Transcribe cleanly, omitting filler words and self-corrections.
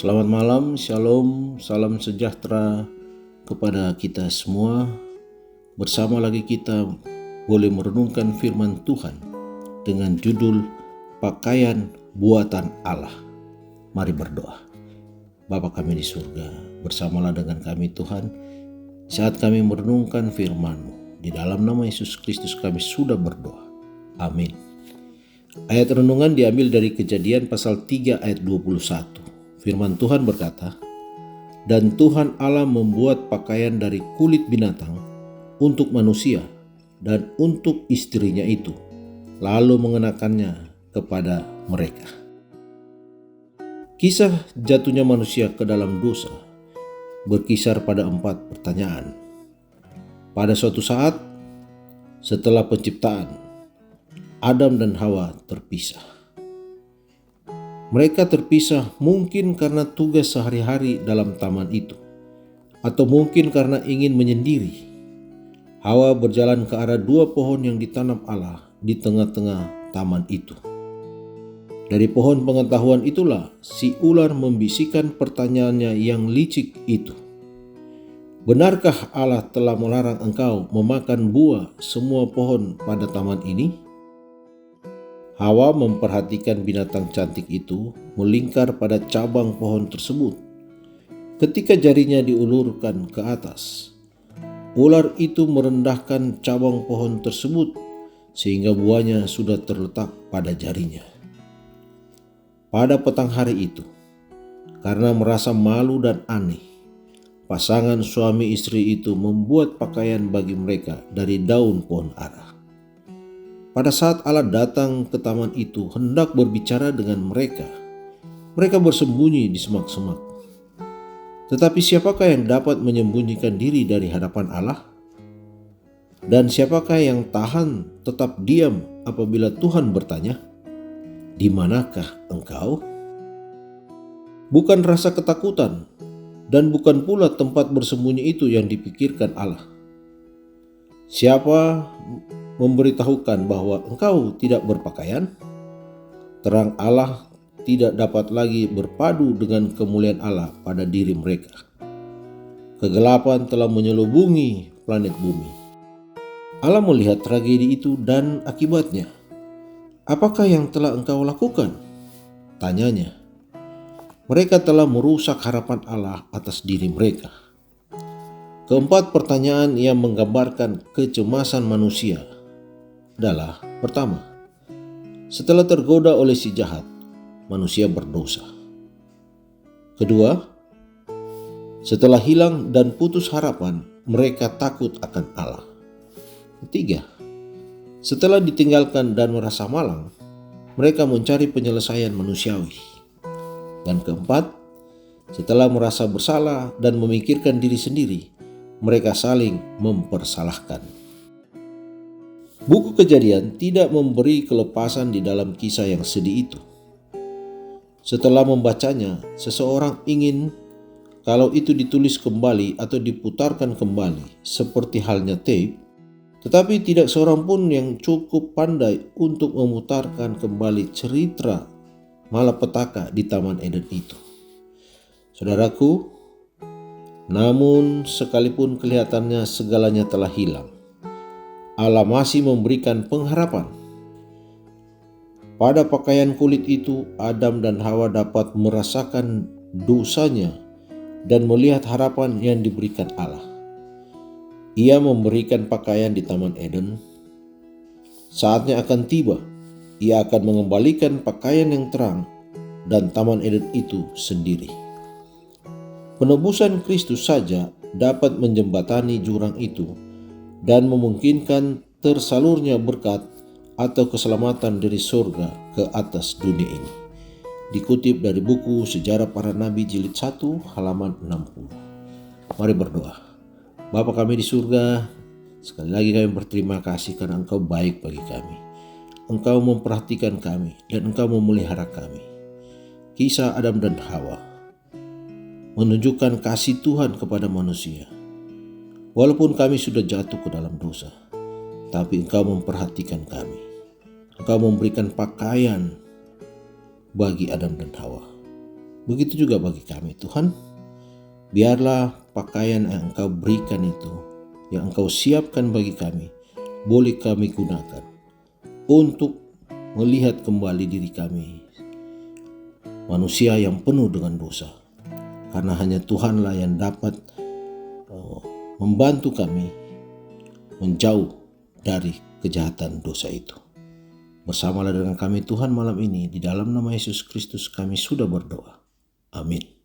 Selamat malam, shalom, salam sejahtera kepada kita semua. Bersama lagi kita boleh merenungkan firman Tuhan dengan judul Pakaian Buatan Allah. Mari berdoa. Bapa kami di surga, bersamalah dengan kami Tuhan saat kami merenungkan firman-Mu. Di dalam nama Yesus Kristus kami sudah berdoa. Amin. Ayat renungan diambil dari Kejadian pasal 3 ayat 21. Firman Tuhan berkata, "Dan Tuhan Allah membuat pakaian dari kulit binatang untuk manusia dan untuk istrinya itu, lalu mengenakannya kepada mereka." Kisah jatuhnya manusia ke dalam dosa berkisar pada 4 pertanyaan. Pada suatu saat setelah penciptaan, Adam dan Hawa terpisah. Mereka terpisah mungkin karena tugas sehari-hari dalam taman itu, atau mungkin karena ingin menyendiri. Hawa berjalan ke arah 2 pohon yang ditanam Allah di tengah-tengah taman itu. Dari pohon pengetahuan itulah si ular membisikkan pertanyaannya yang licik itu. "Benarkah Allah telah melarang engkau memakan buah semua pohon pada taman ini?" Hawa memperhatikan binatang cantik itu melingkar pada cabang pohon tersebut. Ketika jarinya diulurkan ke atas, ular itu merendahkan cabang pohon tersebut sehingga buahnya sudah terletak pada jarinya. Pada petang hari itu, karena merasa malu dan aneh, pasangan suami istri itu membuat pakaian bagi mereka dari daun pohon ara. Pada saat Allah datang ke taman itu hendak berbicara dengan mereka, mereka bersembunyi di semak-semak. Tetapi siapakah yang dapat menyembunyikan diri dari hadapan Allah? Dan siapakah yang tahan tetap diam apabila Tuhan bertanya, "Di manakah engkau?" Bukan rasa ketakutan dan bukan pula tempat bersembunyi itu yang dipikirkan Allah. Siapa memberitahukan bahwa engkau tidak berpakaian? Terang Allah tidak dapat lagi berpadu dengan kemuliaan Allah pada diri mereka. Kegelapan telah menyelubungi planet bumi. Allah melihat tragedi itu dan akibatnya. "Apakah yang telah engkau lakukan?" tanyanya. Mereka telah merusak harapan Allah atas diri mereka. Keempat pertanyaan yang menggambarkan kecemasan manusia adalah: pertama, setelah tergoda oleh si jahat, manusia berdosa. Kedua, setelah hilang dan putus harapan, mereka takut akan Allah. Ketiga, setelah ditinggalkan dan merasa malang, mereka mencari penyelesaian manusiawi. Dan keempat, setelah merasa bersalah dan memikirkan diri sendiri, mereka saling mempersalahkan. Buku Kejadian tidak memberi kelepasan di dalam kisah yang sedih itu. Setelah membacanya, seseorang ingin kalau itu ditulis kembali atau diputarkan kembali seperti halnya tape, tetapi tidak seorang pun yang cukup pandai untuk memutarkan kembali cerita malapetaka di Taman Eden itu. Saudaraku, namun sekalipun kelihatannya segalanya telah hilang, Allah masih memberikan pengharapan. Pada pakaian kulit itu, Adam dan Hawa dapat merasakan dosanya dan melihat harapan yang diberikan Allah. Ia memberikan pakaian di Taman Eden. Saatnya akan tiba, Ia akan mengembalikan pakaian yang terang dan Taman Eden itu sendiri. Penebusan Kristus saja dapat menjembatani jurang itu dan memungkinkan tersalurnya berkat atau keselamatan dari surga ke atas dunia ini. Dikutip dari buku Sejarah Para Nabi Jilid 1 halaman 60. Mari berdoa. Bapa kami di surga, sekali lagi kami berterima kasih karena Engkau baik bagi kami. Engkau memperhatikan kami dan Engkau memelihara kami. Kisah Adam dan Hawa menunjukkan kasih Tuhan kepada manusia. Walaupun kami sudah jatuh ke dalam dosa, tapi Engkau memperhatikan kami. Engkau memberikan pakaian bagi Adam dan Hawa. Begitu juga bagi kami Tuhan. Biarlah pakaian yang Engkau berikan itu, yang Engkau siapkan bagi kami, boleh kami gunakan untuk melihat kembali diri kami, manusia yang penuh dengan dosa. Karena hanya Tuhanlah yang dapat membantu kami menjauh dari kejahatan dosa itu. Bersamalah dengan kami Tuhan malam ini, di dalam nama Yesus Kristus kami sudah berdoa. Amin.